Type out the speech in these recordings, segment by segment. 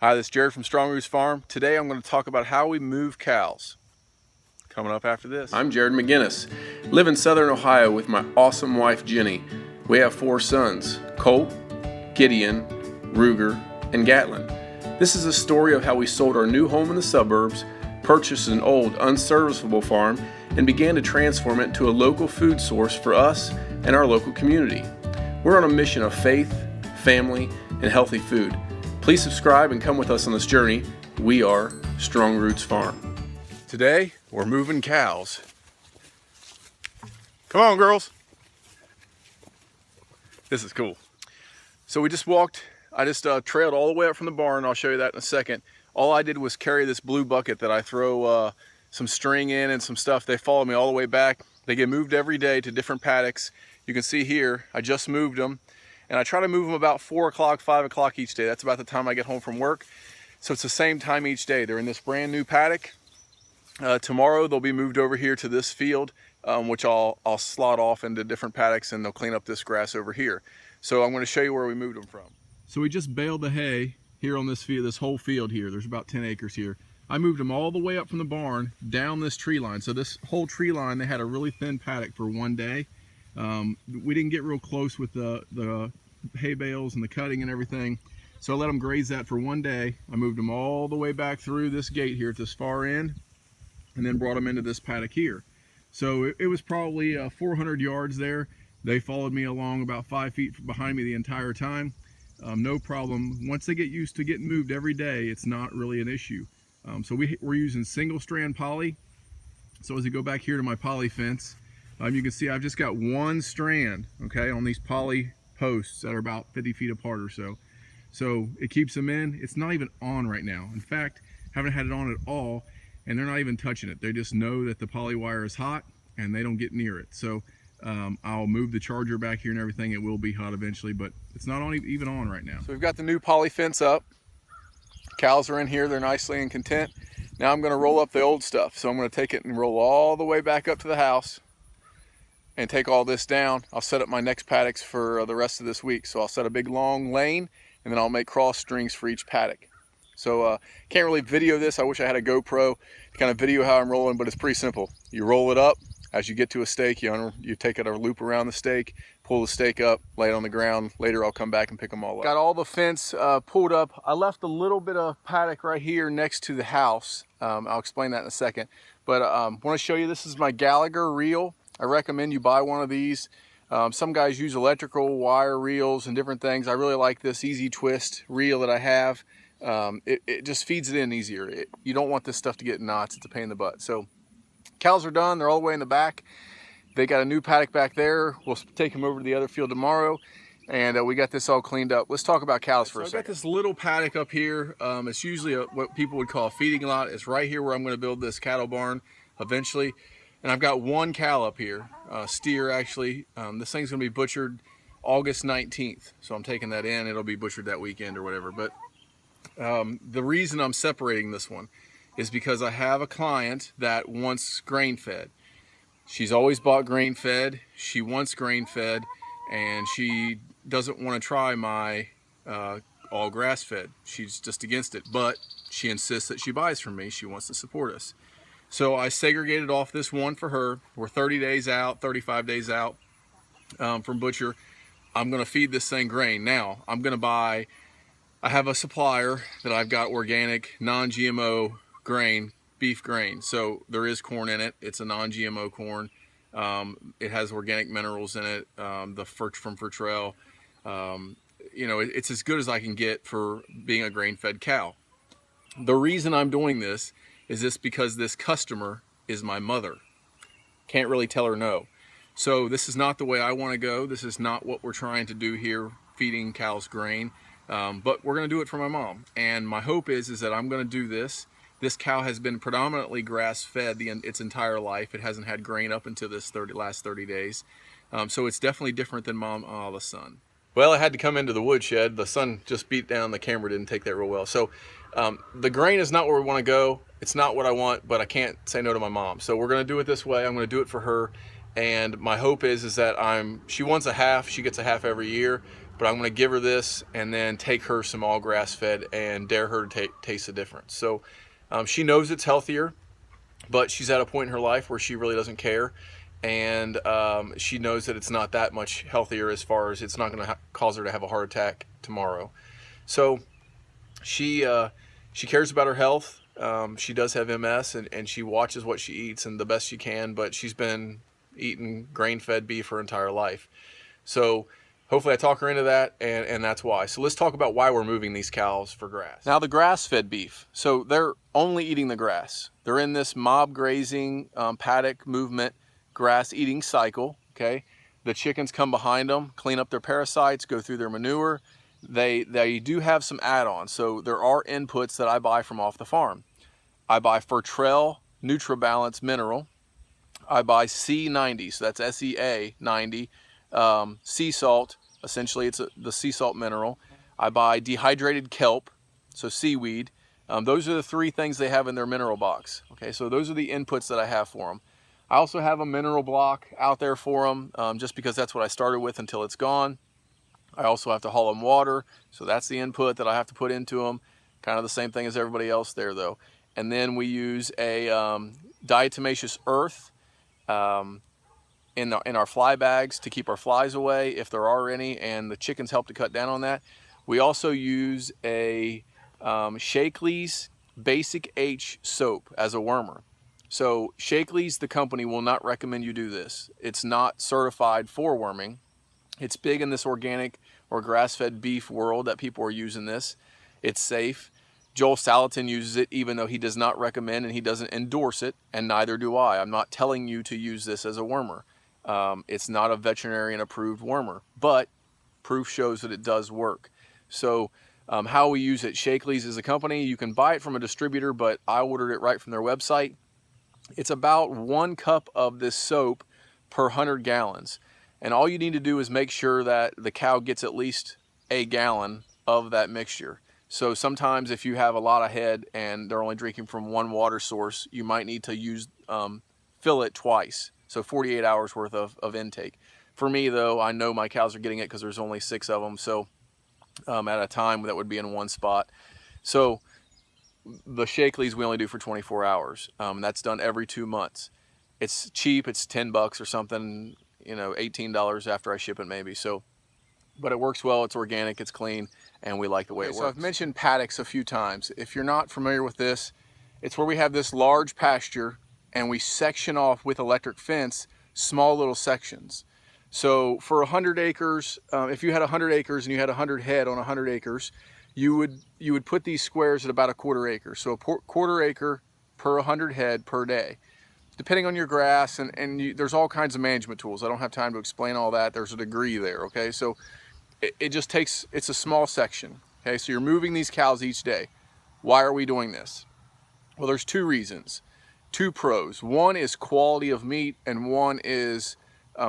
Hi, this is Jared from Strong Roots Farm. Today I'm going to talk about how we move cows. Coming up after this. I'm Jared McGinnis. Live in Southern Ohio with my awesome wife Jenny. We have 4 sons, Colt, Gideon, Ruger, and Gatlin. This is a story of how we sold our new home in the suburbs, purchased an old, unserviceable farm, and began to transform it into a local food source for us and our local community. We're on a mission of faith, family, and healthy food. Please subscribe and come with us on this journey. We are Strong Roots Farm. Today, we're moving cows. Come on, girls. This is cool. So we just walked, I just trailed all the way up from the barn. I'll show you that in a second. All I did was carry this blue bucket that I throw some string in and some stuff. They follow me all the way back. They get moved every day to different paddocks. You can see here, I just moved them. And I try to move them about 4 o'clock, 5 o'clock each day. That's about the time I get home from work. So it's the same time each day. They're in this brand new paddock. Tomorrow they'll be moved over here to this field, which I'll slot off into different paddocks, and they'll clean up this grass over here. So I'm going to show you where we moved them from. So we just baled the hay here on this field, this whole field here. There's about 10 acres here. I moved them all the way up from the barn down this tree line. So this whole tree line, they had a really thin paddock for one day. We didn't get real close with the hay bales and the cutting and everything, so I let them graze that for one day. I moved them all the way back through this gate here at this far end, and then brought them into this paddock here. So it was probably 400 yards there. They followed me along about 5 feet behind me the entire time. No problem. Once they get used to getting moved every day, it's not really an issue. So we're using single strand poly. So as you go back here to my poly fence, you can see I've just got one strand, okay, on these poly posts that are about 50 feet apart or so. So it keeps them in. It's not even on right now. In fact, haven't had it on at all, and they're not even touching it. They just know that the poly wire is hot and they don't get near it. So I'll move the charger back here and everything. It will be hot eventually, but it's not even on right now. So we've got the new poly fence up. Cows are in here. They're nicely and content. Now I'm going to roll up the old stuff. So I'm going to take it and roll all the way back up to the house and take all this down. I'll set up my next paddocks for the rest of this week. So I'll set a big long lane, and then I'll make cross strings for each paddock. So can't really video this. I wish I had a GoPro to kind of video how I'm rolling, but it's pretty simple. You roll it up. As you get to a stake, you take it a loop around the stake, pull the stake up, lay it on the ground. Later I'll come back and pick them all up. Got all the fence pulled up. I left a little bit of paddock right here next to the house. I'll explain that in a second. But I want to show you, this is my Gallagher reel. I recommend you buy one of these. Some guys use electrical wire reels and different things. I really like this easy twist reel that I have. It just feeds it in easier. You don't want this stuff to get knots. It's a pain in the butt. So cows are done. They're all the way in the back. They got a new paddock back there. We'll take them over to the other field tomorrow. And we got this all cleaned up. Let's talk about cows for a second. I got this little paddock up here. It's usually what people would call a feeding lot. It's right here where I'm going to build this cattle barn eventually. And I've got one cow up here, steer actually. This thing's gonna be butchered August 19th. So I'm taking that in, it'll be butchered that weekend or whatever. But the reason I'm separating this one is because I have a client that wants grain fed. She's always bought grain fed, she wants grain fed, and she doesn't wanna try my all grass fed. She's just against it, but she insists that she buys from me. She wants to support us. So I segregated off this one for her. We're 30 days out, 35 days out from butcher. I'm gonna feed this thing grain. Now, I'm gonna buy, I have a supplier that I've got organic, non-GMO grain, beef grain. So there is corn in it. It's a non-GMO corn. It has organic minerals in it, from Fertrell. You know, it's as good as I can get for being a grain-fed cow. The reason I'm doing this is this because this customer is my mother. Can't really tell her no. So this is not the way I want to go. This is not what we're trying to do here, feeding cows grain. But we're going to do it for my mom. And my hope is that I'm going to do this. This cow has been predominantly grass-fed its entire life. It hasn't had grain up until this last 30 days. So it's definitely different than Mom, the sun. Well, I had to come into the woodshed. The sun just beat down. The camera didn't take that real well. So the grain is not where we want to go. It's not what I want, but I can't say no to my mom. So we're going to do it this way. I'm going to do it for her. And my hope is that she wants a half. She gets a half every year. but I'm going to give her this and then take her some all grass fed and dare her to taste the difference. So she knows it's healthier, but she's at a point in her life where she really doesn't care, and she knows that it's not that much healthier as far as it's not going to cause her to have a heart attack tomorrow. So she cares about her health. She does have MS, and she watches what she eats and the best she can, but she's been eating grain-fed beef her entire life. So hopefully I talk her into that, and that's why. So let's talk about why we're moving these cows for grass. Now the grass-fed beef, so they're only eating the grass. They're in this mob grazing paddock movement grass eating cycle, okay? The chickens come behind them, clean up their parasites, go through their manure. They do have some add-ons, so there are inputs that I buy from off the farm. I buy Fertrell Nutra Balance Mineral. I buy C90, so that's SEA 90, sea salt, essentially it's the sea salt mineral. I buy Dehydrated Kelp, so Seaweed. Those are the three things they have in their mineral box. Okay, so those are the inputs that I have for them. I also have a mineral block out there for them, just because that's what I started with until it's gone. I also have to haul them water, so that's the input that I have to put into them. Kind of the same thing as everybody else there though. And then we use a diatomaceous earth in our fly bags to keep our flies away if there are any, and the chickens help to cut down on that. We also use a Shakely's Basic H soap as a wormer. So Shakely's, the company, will not recommend you do this. It's not certified for worming. It's big in this organic or grass-fed beef world that people are using this. It's safe. Joel Salatin uses it even though he does not recommend and he doesn't endorse it, and neither do I. I'm not telling you to use this as a wormer. It's not a veterinarian approved wormer, but proof shows that it does work. So how we use it, Shakely's is a company. You can buy it from a distributor, but I ordered it right from their website. It's about 1 cup of this soap per 100 gallons. And all you need to do is make sure that the cow gets at least a gallon of that mixture. So sometimes if you have a lot of head and they're only drinking from one water source, you might need to fill it twice. So 48 hours worth of intake. For me though, I know my cows are getting it because there's only 6 of them. So at a time that would be in one spot. So the Shakely's we only do for 24 hours. That's done every 2 months. It's cheap, it's $10 or something, you know, $18 after I ship it maybe. So, but it works well, it's organic, it's clean, and we like the way it works. So I've mentioned paddocks a few times. If you're not familiar with this, it's where we have this large pasture and we section off with electric fence small little sections. So for 100 acres, if you had 100 acres and you had 100 head on 100 acres, you would put these squares at about a quarter acre. So a quarter acre per 100 head per day. Depending on your grass, and there's all kinds of management tools. I don't have time to explain all that. There's a degree there, okay? So it just takes, it's a small section, okay? So you're moving these cows each day. Why are we doing this? Well, there's 2 reasons, 2 pros. One is quality of meat, and one is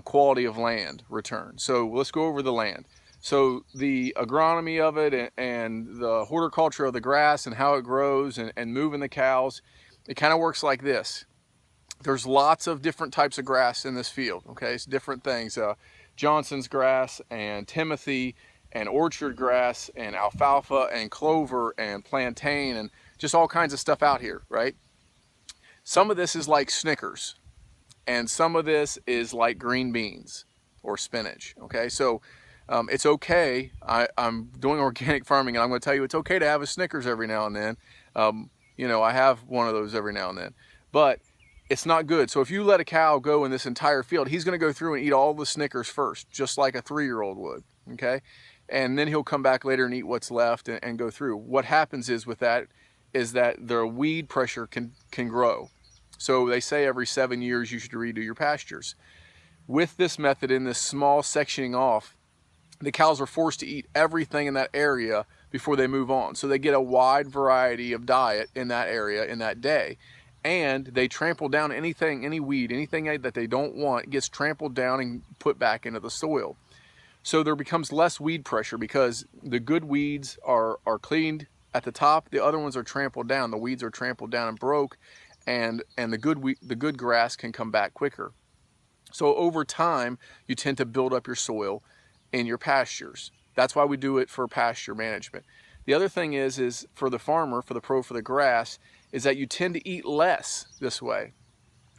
quality of land return. So let's go over the land. So the agronomy of it and the horticulture of the grass and how it grows and moving the cows, it kind of works like this. There's lots of different types of grass in this field, okay? It's different things. Johnson's grass and Timothy and orchard grass and alfalfa and clover and plantain and just all kinds of stuff out here, right? Some of this is like Snickers and some of this is like green beans or spinach, okay? So it's okay. I'm doing organic farming and I'm going to tell you it's okay to have a Snickers every now and then. You know, I have one of those every now and then, but it's not good. So if you let a cow go in this entire field, he's going to go through and eat all the Snickers first, just like a 3-year-old would, okay? And then he'll come back later and eat what's left and go through. What happens is with that is that the weed pressure can grow. So they say every 7 years you should redo your pastures. With this method, in this small sectioning off, the cows are forced to eat everything in that area before they move on. So they get a wide variety of diet in that area in that day. And they trample down anything, any weed, anything that they don't want gets trampled down and put back into the soil. So there becomes less weed pressure because the good weeds are cleaned at the top. The other ones are trampled down. The weeds are trampled down and broke, and the good grass can come back quicker. So over time, you tend to build up your soil in your pastures. That's why we do it for pasture management. The other thing is for the farmer, for the pro for the grass, is that you tend to eat less this way,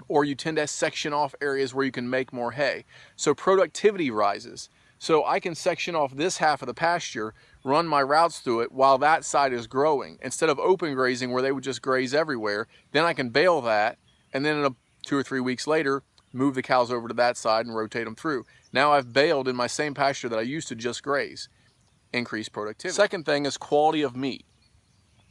or you tend to section off areas where you can make more hay. So productivity rises. So I can section off this half of the pasture, run my routes through it while that side is growing. Instead of open grazing where they would just graze everywhere, then I can bale that, and then in 2 or 3 weeks later, move the cows over to that side and rotate them through. Now I've baled in my same pasture that I used to just graze. Increase productivity. Second thing is quality of meat.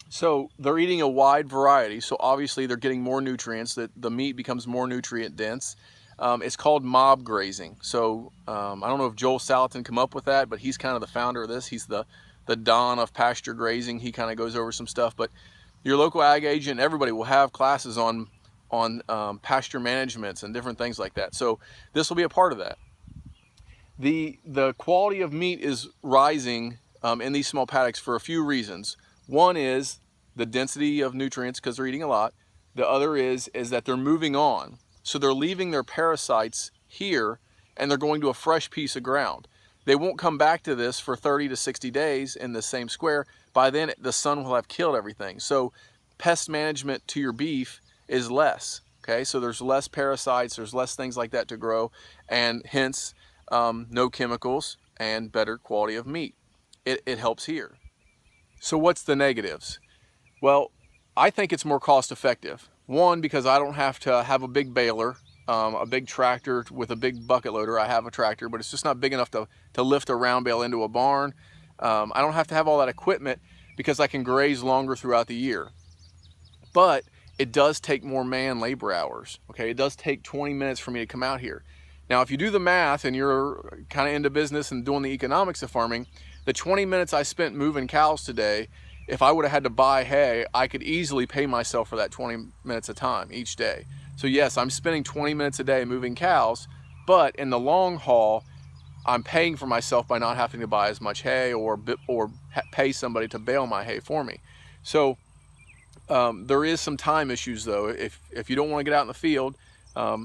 So they're eating a wide variety, so obviously they're getting more nutrients, that the meat becomes more nutrient dense. It's called mob grazing. So I don't know if Joel Salatin come up with that, but he's kind of the founder of this. He's the Don of pasture grazing. He kind of goes over some stuff, but your local ag agent, everybody will have classes on pasture managements and different things like that. So this will be a part of that. The quality of meat is rising in these small paddocks for a few reasons. One is the density of nutrients because they're eating a lot. The other is that they're moving on. So they're leaving their parasites here and they're going to a fresh piece of ground. They won't come back to this for 30 to 60 days in the same square. By then the sun will have killed everything. So pest management to your beef is less. Okay, so there's less parasites, there's less things like that to grow, and hence no chemicals and better quality of meat. It helps here. So what's the negatives? Well, I think it's more cost effective. One, because I don't have to have a big baler, a big tractor with a big bucket loader. I have a tractor, but it's just not big enough to lift a round bale into a barn. I don't have to have all that equipment because I can graze longer throughout the year. But it does take more man labor hours. Okay, it does take 20 minutes for me to come out here. Now, if you do the math and you're kind of into business and doing the economics of farming, the 20 minutes I spent moving cows today, if I would have had to buy hay, I could easily pay myself for that 20 minutes of time each day. So yes, I'm spending 20 minutes a day moving cows, but in the long haul, I'm paying for myself by not having to buy as much hay or pay somebody to bale my hay for me. So there is some time issues though. If you don't want to get out in the field,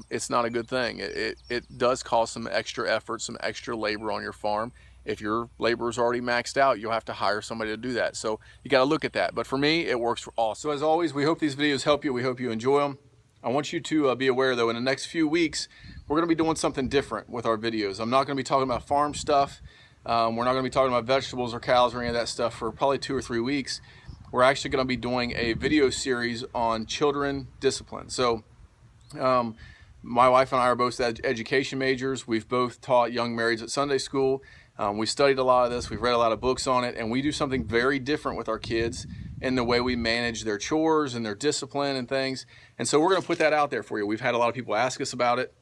it's not a good thing. It does cause some extra effort, some extra labor on your farm. If your labor is already maxed out, you'll have to hire somebody to do that. So you got to look at that. But for me, it works for all. So as always, we hope these videos help you. We hope you enjoy them. I want you to be aware though, in the next few weeks, we're going to be doing something different with our videos. I'm not going to be talking about farm stuff. We're not going to be talking about vegetables or cows or any of that stuff for probably 2 or 3 weeks. We're actually going to be doing a video series on children discipline. So my wife and I are both education majors. We've both taught young marrieds at Sunday school. We studied a lot of this. We've read a lot of books on it, and we do something very different with our kids in the way we manage their chores and their discipline and things. And so we're going to put that out there for you. We've had a lot of people ask us about it.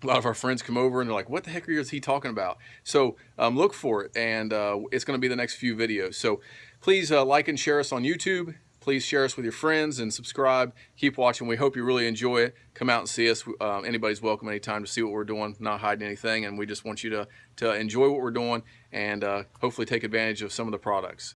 A lot of our friends come over and they're like, what the heck is he talking about? So look for it, and it's going to be the next few videos. So please like and share us on YouTube. Please share us with your friends and subscribe. Keep watching. We hope you really enjoy it. Come out and see us. Anybody's welcome anytime to see what we're doing, not hiding anything. And we just want you to enjoy what we're doing and hopefully take advantage of some of the products.